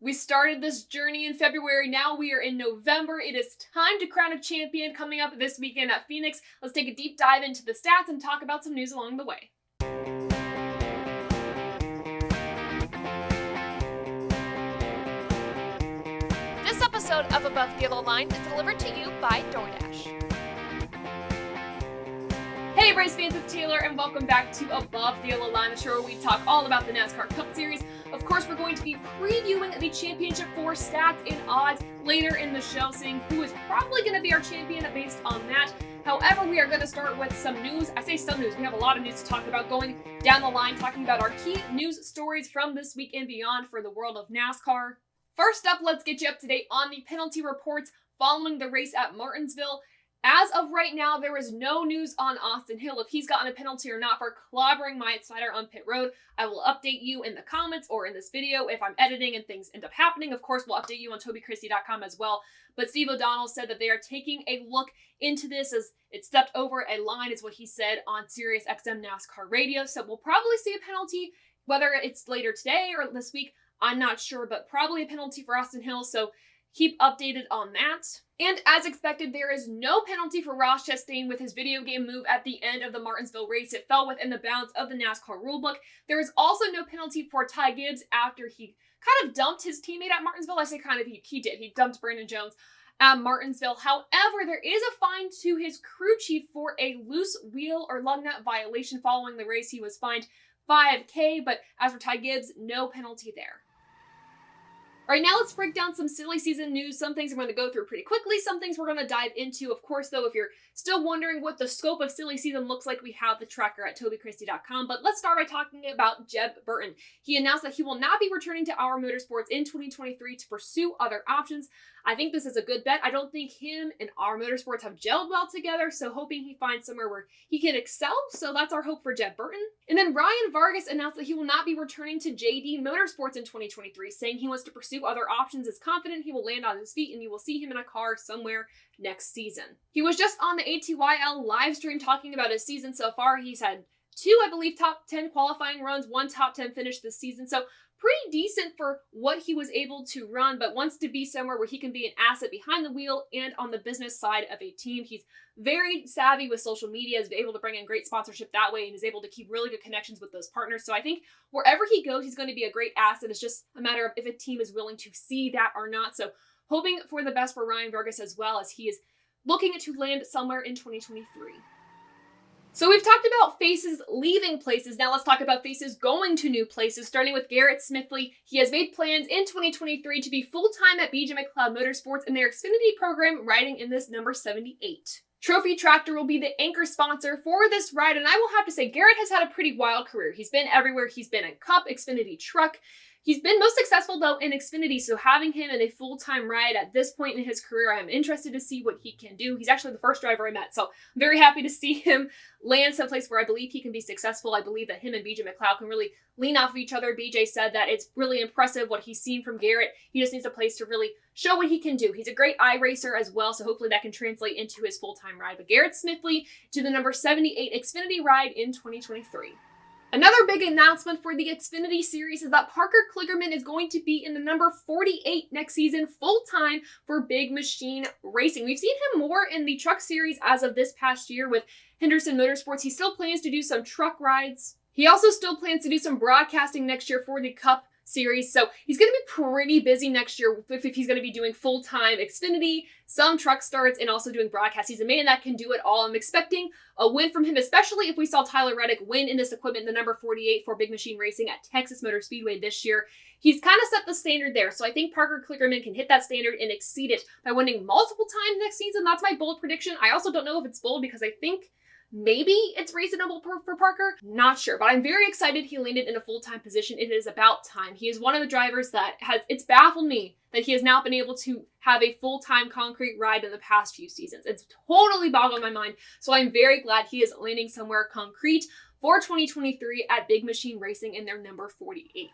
We started this journey in February, now we are in November. It is time to crown a champion coming up this weekend at Phoenix. Let's take a deep dive into the stats and talk about some news along the way. This episode of Above the Yellow Line is delivered to you by Doordash. Hey race fans, it's Taylor and welcome back to Above the Yellow Line, the show where we talk all about the NASCAR Cup Series. Of course, we're going to be previewing the Championship 4 stats and odds later in the show, seeing who is probably going to be our champion based on that. However, we are going to start with some news. I say some news, we have a lot of news to talk about going down the line, talking about our key news stories from this week and beyond for the world of NASCAR. First up, let's get you up to date on the penalty reports following the race at Martinsville. As of right now, there is no news on Austin Hill, if he's gotten a penalty or not for clobbering Myatt Snyder on pit road. I will update you in the comments or in this video if I'm editing and things end up happening. Of course, we'll update you on TobyChristieCom as well. But Steve O'Donnell said that they are taking a look into this as it stepped over a line, is what he said on Sirius XM NASCAR radio. So we'll probably see a penalty, whether it's later today or this week, I'm not sure, but probably a penalty for Austin Hill. So keep updated on that. And as expected, there is no penalty for Ross Chastain with his video game move at the end of the Martinsville race. It fell within the bounds of the NASCAR rulebook. There is also no penalty for Ty Gibbs after he kind of dumped his teammate at Martinsville. I say kind of, he did. He dumped Brandon Jones at Martinsville. However, there is a fine to his crew chief for a loose wheel or lug nut violation following the race. He was fined $5,000, but as for Ty Gibbs, no penalty there. All right, now let's break down some silly season news. Some things I'm going to go through pretty quickly. Some things we're going to dive into. Of course, though, if you're still wondering what the scope of silly season looks like, we have the tracker at TobyChristieCom. But let's start by talking about Jeb Burton. He announced that he will not be returning to Our Motorsports in 2023 to pursue other options. I think this is a good bet. I don't think him and Our Motorsports have gelled well together, so hoping he finds somewhere where he can excel. So that's our hope for Jeb Burton. And then Ryan Vargas announced that he will not be returning to JD Motorsports in 2023, saying he wants to pursue other options, is confident he will land on his feet, and you will see him in a car somewhere next season. He was just on the ATYL live stream talking about his season so far. He's had 2, I believe, top 10 qualifying runs, 1 top 10 finish this season. So pretty decent for what he was able to run, but wants to be somewhere where he can be an asset behind the wheel and on the business side of a team. He's very savvy with social media, is able to bring in great sponsorship that way, and is able to keep really good connections with those partners. So I think wherever he goes, he's going to be a great asset. It's just a matter of if a team is willing to see that or not. So hoping for the best for Ryan Vargas as well, as he is looking to land somewhere in 2023. So we've talked about faces leaving places. Now let's talk about faces going to new places, starting with Garrett Smithley. He has made plans in 2023 to be full-time at BJ McLeod Motorsports in their Xfinity program, riding in this number 78. Trophy Tractor will be the anchor sponsor for this ride, and I will have to say Garrett has had a pretty wild career. He's been everywhere. He's been in Cup, Xfinity Truck. He's been most successful, though, in Xfinity, so having him in a full-time ride at this point in his career, I'm interested to see what he can do. He's actually the first driver I met, so I'm very happy to see him land someplace where I believe he can be successful. I believe that him and BJ McLeod can really lean off of each other. BJ said that it's really impressive what he's seen from Garrett. He just needs a place to really show what he can do. He's a great iRacer as well, so hopefully that can translate into his full-time ride. But Garrett Smithley to the number 78 Xfinity ride in 2023. Another big announcement for the Xfinity Series is that Parker Kligerman is going to be in the number 48 next season full-time for Big Machine Racing. We've seen him more in the Truck Series as of this past year with Henderson Motorsports. He still plans to do some truck rides. He also still plans to do some broadcasting next year for the Cup Series, so he's going to be pretty busy next year if he's going to be doing full-time Xfinity, some truck starts, and also doing broadcasts. He's a man that can do it all. I'm expecting a win from him, especially if we saw Tyler Reddick win in this equipment, the number 48 for Big Machine Racing at Texas Motor Speedway this year. He's kind of set the standard there, so I think Parker Kligerman can hit that standard and exceed it by winning multiple times next season. That's my bold prediction. I also don't know if it's bold because I think maybe it's reasonable for Parker. Not sure, but I'm very excited he landed in a full-time position. It is about time. He is one of the drivers that it's baffled me that he has not been able to have a full-time concrete ride in the past few seasons. It's totally boggled my mind. So I'm very glad he is landing somewhere concrete for 2023 at Big Machine Racing in their number 48.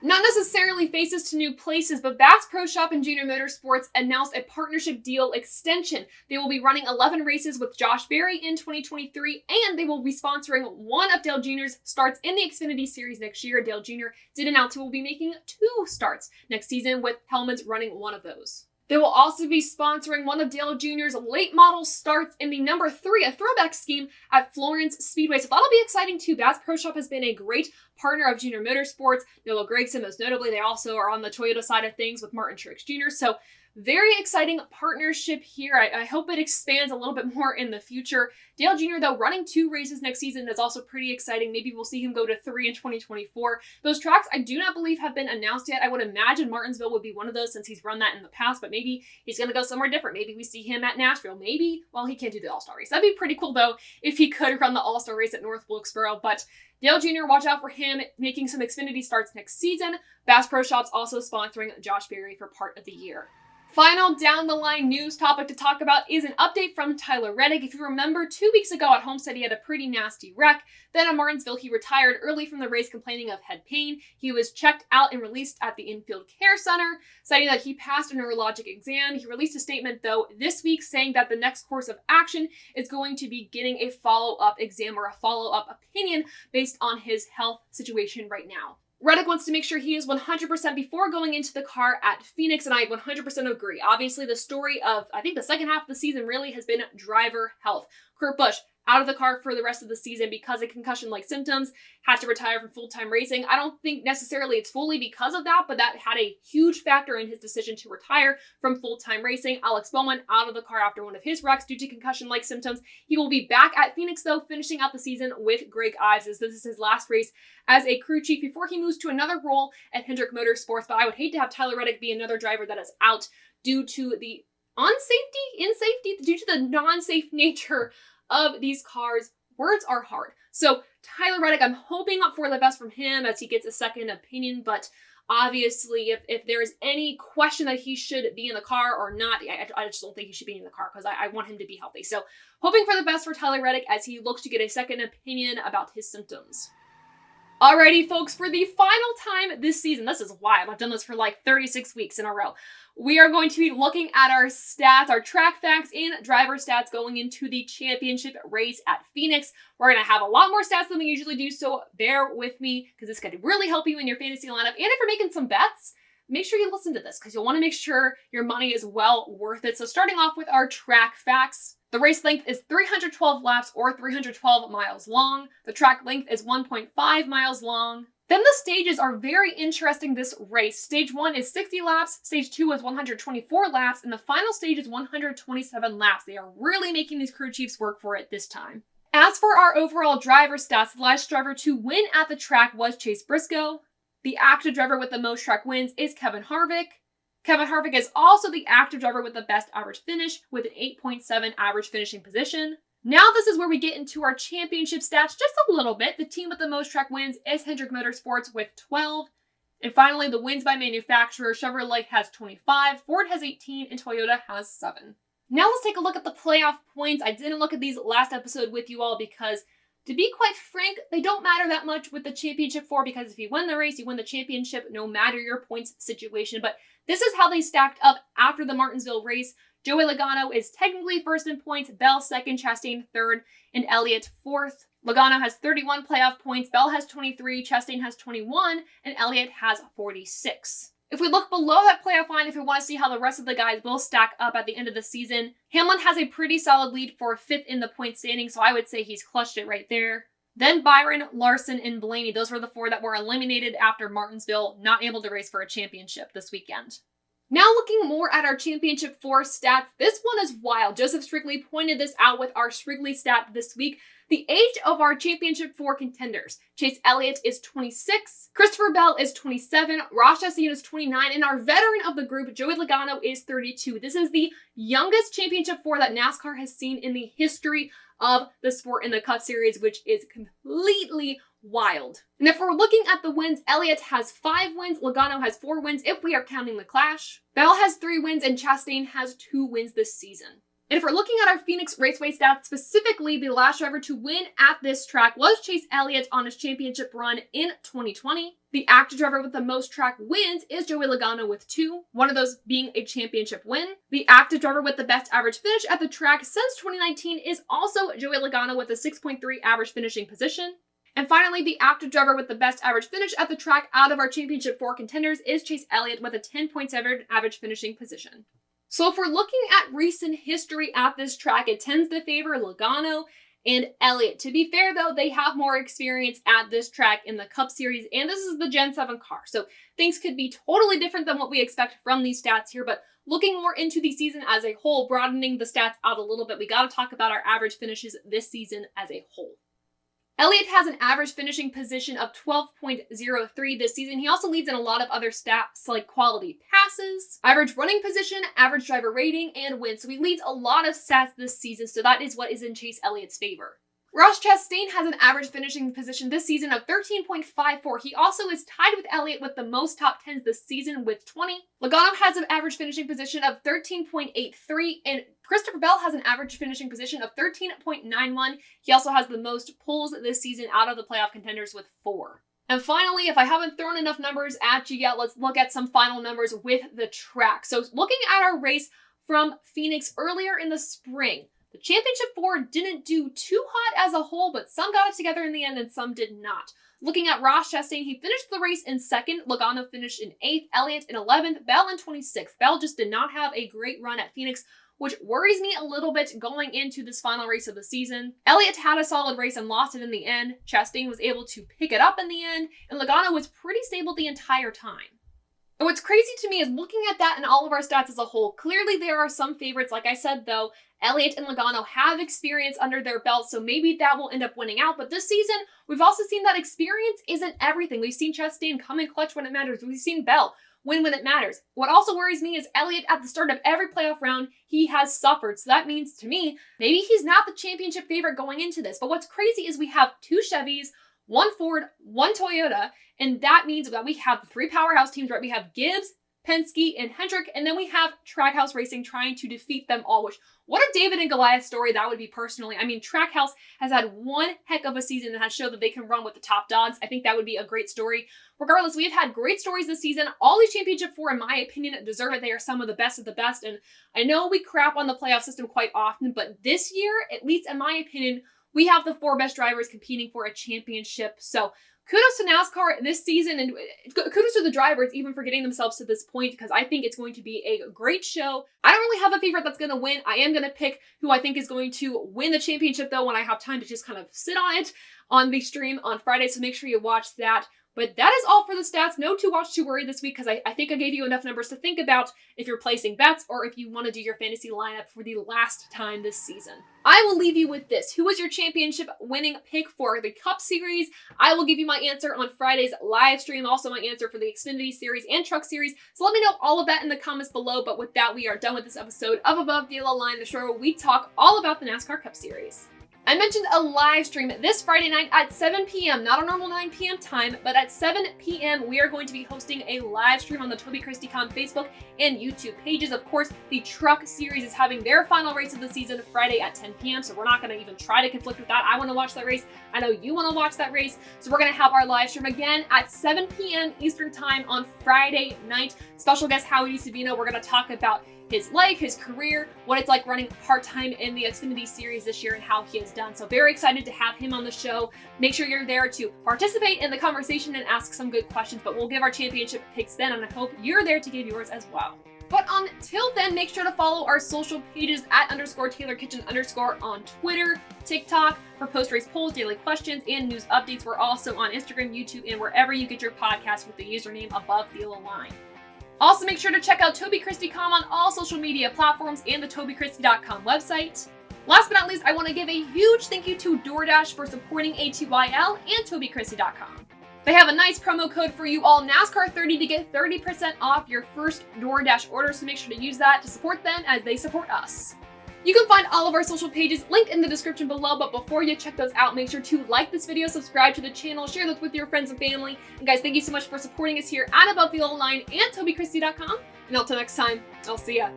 Not necessarily faces to new places, but Bass Pro Shop and Junior Motorsports announced a partnership deal extension. They will be running 11 races with Josh Berry in 2023, and they will be sponsoring one of Dale Jr.'s starts in the Xfinity Series next year. Dale Jr. did announce he will be making 2 starts next season, with Hellman's running one of those. They will also be sponsoring one of Dale Jr.'s late model starts in the number 3, a throwback scheme at Florence Speedway. So that'll be exciting too. Bass Pro Shop has been a great partner of Junior Motorsports. Noah Gragson, most notably, they also are on the Toyota side of things with Martin Truex Jr. So very exciting partnership here. I hope it expands a little bit more in the future. Dale Jr., though, running 2 races next season is also pretty exciting. Maybe we'll see him go to 3 in 2024. Those tracks I do not believe have been announced yet. I would imagine Martinsville would be one of those since he's run that in the past, but maybe he's going to go somewhere different. Maybe we see him at Nashville. Maybe, well, he can't do the All-Star race. That'd be pretty cool, though, if he could run the All-Star race at North Wilkesboro. But Dale Jr., watch out for him making some Xfinity starts next season. Bass Pro Shop's also sponsoring Josh Berry for part of the year. Final down-the-line news topic to talk about is an update from Tyler Reddick. If you remember, 2 weeks ago at Homestead, he had a pretty nasty wreck. Then at Martinsville, he retired early from the race complaining of head pain. He was checked out and released at the Infield Care Center, citing that he passed a neurologic exam. He released a statement, though, this week saying that the next course of action is going to be getting a follow-up exam or a follow-up opinion based on his health situation right now. Reddick wants to make sure he is 100% before going into the car at Phoenix, and I 100% agree. Obviously, the story of, I think, the second half of the season really has been driver health. Kurt Busch, out of the car for the rest of the season because of concussion-like symptoms, had to retire from full-time racing. I don't think necessarily it's fully because of that, but that had a huge factor in his decision to retire from full-time racing. Alex Bowman, out of the car after one of his wrecks due to concussion-like symptoms. He will be back at Phoenix, though, finishing out the season with Greg Ives, as this is his last race as a crew chief before he moves to another role at Hendrick Motorsports. But I would hate to have Tyler Reddick be another driver that is out due to the due to the non-safe nature of these cars. Words are hard. So Tyler Reddick, I'm hoping for the best from him as he gets a second opinion, but obviously if there is any question that he should be in the car or not, I just don't think he should be in the car because I want him to be healthy. So hoping for the best for Tyler Reddick as he looks to get a second opinion about his symptoms. Alrighty, folks, for the final time this season, this is wild. I've done this for like 36 weeks in a row. We are going to be looking at our stats, our track facts and driver stats going into the championship race at Phoenix. We're going to have a lot more stats than we usually do, so bear with me because this could really help you in your fantasy lineup. And if you're making some bets, make sure you listen to this because you'll want to make sure your money is well worth it. So starting off with our track facts. The race length is 312 laps or 312 miles long. The track length is 1.5 miles long. Then the stages are very interesting this race. Stage 1 is 60 laps, stage 2 is 124 laps, and the final stage is 127 laps. They are really making these crew chiefs work for it this time. As for our overall driver stats, the last driver to win at the track was Chase Briscoe. The active driver with the most track wins is Kevin Harvick. Kevin Harvick is also the active driver with the best average finish with an 8.7 average finishing position. Now this is where we get into our championship stats just a little bit. The team with the most track wins is Hendrick Motorsports with 12. And finally, the wins by manufacturer, Chevrolet has 25, Ford has 18, and Toyota has 7. Now let's take a look at the playoff points. I didn't look at these last episode with you all because, to be quite frank, they don't matter that much with the championship 4 because if you win the race, you win the championship no matter your points situation. But this is how they stacked up after the Martinsville race. Joey Logano is technically first in points, Bell second, Chastain third, and Elliott fourth. Logano has 31 playoff points, Bell has 23, Chastain has 21, and Elliott has 46. If we look below that playoff line, if we want to see how the rest of the guys will stack up at the end of the season, Hamlin has a pretty solid lead for 5th in the point standing, so I would say he's clutched it right there. Then Byron, Larson, and Blaney. Those were the 4 that were eliminated after Martinsville, not able to race for a championship this weekend. Now looking more at our Championship 4 stats, this one is wild. Joseph Strigley pointed this out with our Strigley stat this week. The age of our Championship 4 contenders. Chase Elliott is 26, Christopher Bell is 27, Ross Chastain is 29, and our veteran of the group, Joey Logano, is 32. This is the youngest Championship 4 that NASCAR has seen in the history of the sport in the Cup Series, which is completely wild. And if we're looking at the wins, Elliott has 5 wins, Logano has 4 wins if we are counting the Clash. Bell has 3 wins, and Chastain has 2 wins this season. And if we're looking at our Phoenix Raceway stats, specifically the last driver to win at this track was Chase Elliott on his championship run in 2020. The active driver with the most track wins is Joey Logano with 2, one of those being a championship win. The active driver with the best average finish at the track since 2019 is also Joey Logano with a 6.3 average finishing position. And finally, the active driver with the best average finish at the track out of our championship 4 contenders is Chase Elliott with a 10.7 average finishing position. So if we're looking at recent history at this track, it tends to favor Logano and Elliott. To be fair though, they have more experience at this track in the Cup Series, and this is the Gen 7 car. So things could be totally different than what we expect from these stats here, but looking more into the season as a whole, broadening the stats out a little bit, we gotta talk about our average finishes this season as a whole. Elliott has an average finishing position of 12.03 this season. He also leads in a lot of other stats like quality passes, average running position, average driver rating, and wins. So he leads a lot of stats this season, so that is what is in Chase Elliott's favor. Ross Chastain has an average finishing position this season of 13.54. He also is tied with Elliott with the most top 10s this season with 20. Logano has an average finishing position of 13.83, and Christopher Bell has an average finishing position of 13.91. He also has the most pulls this season out of the playoff contenders with 4. And finally, if I haven't thrown enough numbers at you yet, let's look at some final numbers with the track. So looking at our race from Phoenix earlier in the spring, the Championship 4 didn't do too hot as a whole, but some got it together in the end and some did not. Looking at Ross Chastain, he finished the race in 2nd, Logano finished in 8th, Elliott in 11th, Bell in 26th. Bell just did not have a great run at Phoenix, which worries me a little bit going into this final race of the season. Elliott had a solid race and lost it in the end. Chastain was able to pick it up in the end, and Logano was pretty stable the entire time. And what's crazy to me is looking at that and all of our stats as a whole, clearly there are some favorites. Like I said, though, Elliott and Logano have experience under their belts, so maybe that will end up winning out. But this season, we've also seen that experience isn't everything. We've seen Chastain come in clutch when it matters. We've seen Bell win when it matters. What also worries me is Elliott at the start of every playoff round, he has suffered. So that means to me, maybe he's not the championship favorite going into this. But what's crazy is we have 2 Chevys, 1 Ford, 1 Toyota, and that means that we have the 3 powerhouse teams, right? We have Gibbs, Penske, and Hendrick, and then we have Trackhouse Racing trying to defeat them all, which what a David and Goliath story that would be personally. I mean, Trackhouse has had one heck of a season and has showed that they can run with the top dogs. I think that would be a great story. Regardless, we have had great stories this season. All these Championship 4, in my opinion, deserve it. They are some of the best of the best, and I know we crap on the playoff system quite often, but this year, at least in my opinion, we have the 4 best drivers competing for a championship. So kudos to NASCAR this season, and kudos to the drivers even for getting themselves to this point, because I think it's going to be a great show. I don't really have a favorite that's going to win. I am going to pick who I think is going to win the championship, though, when I have time to just kind of sit on it on the stream on Friday, so make sure you watch that. But that is all for the stats. No too watch too worry this week, because I think I gave you enough numbers to think about if you're placing bets or if you want to do your fantasy lineup for the last time this season. I will leave you with this. Who was your championship winning pick for the Cup Series? I will give you my answer on Friday's live stream, also my answer for the Xfinity Series and Truck Series. So let me know all of that in the comments below. But with that, we are done with this episode of Above the Yellow Line, the show where we talk all about the NASCAR Cup Series. I mentioned a live stream this Friday night at 7 p.m. Not a normal 9 p.m. time, but at 7 p.m. we are going to be hosting a live stream on the TobyChristieCom Facebook and YouTube pages. Of course, the Truck Series is having their final race of the season Friday at 10 p.m., so we're not going to even try to conflict with that. I want to watch that race. I know you want to watch that race, so we're going to have our live stream again at 7 p.m. Eastern Time on Friday night. Special guest Howie Savino. We're going to talk about his life, his career, what it's like running part-time in the Xfinity Series this year, and how he has done. So very excited to have him on the show. Make sure you're there to participate in the conversation and ask some good questions, but we'll give our championship picks then, and I hope you're there to give yours as well. But until then, make sure to follow our social pages at @TaylorKitchen_ on Twitter, TikTok for post-race polls, daily questions, and news updates. We're also on Instagram, YouTube, and wherever you get your podcasts with the username Above the Yellow Line. Also, make sure to check out TobyChristieCom on all social media platforms and the TobyChristie.com website. Last but not least, I want to give a huge thank you to Doordash for supporting ATYL and TobyChristie.com. They have a nice promo code for you all, NASCAR30, to get 30% off your first Doordash order, so make sure to use that to support them as they support us. You can find all of our social pages linked in the description below, but before you check those out, make sure to like this video, subscribe to the channel, share this with your friends and family. And guys, thank you so much for supporting us here at Above the Yellow Line and TobyChristie.com. And until next time, I'll see ya.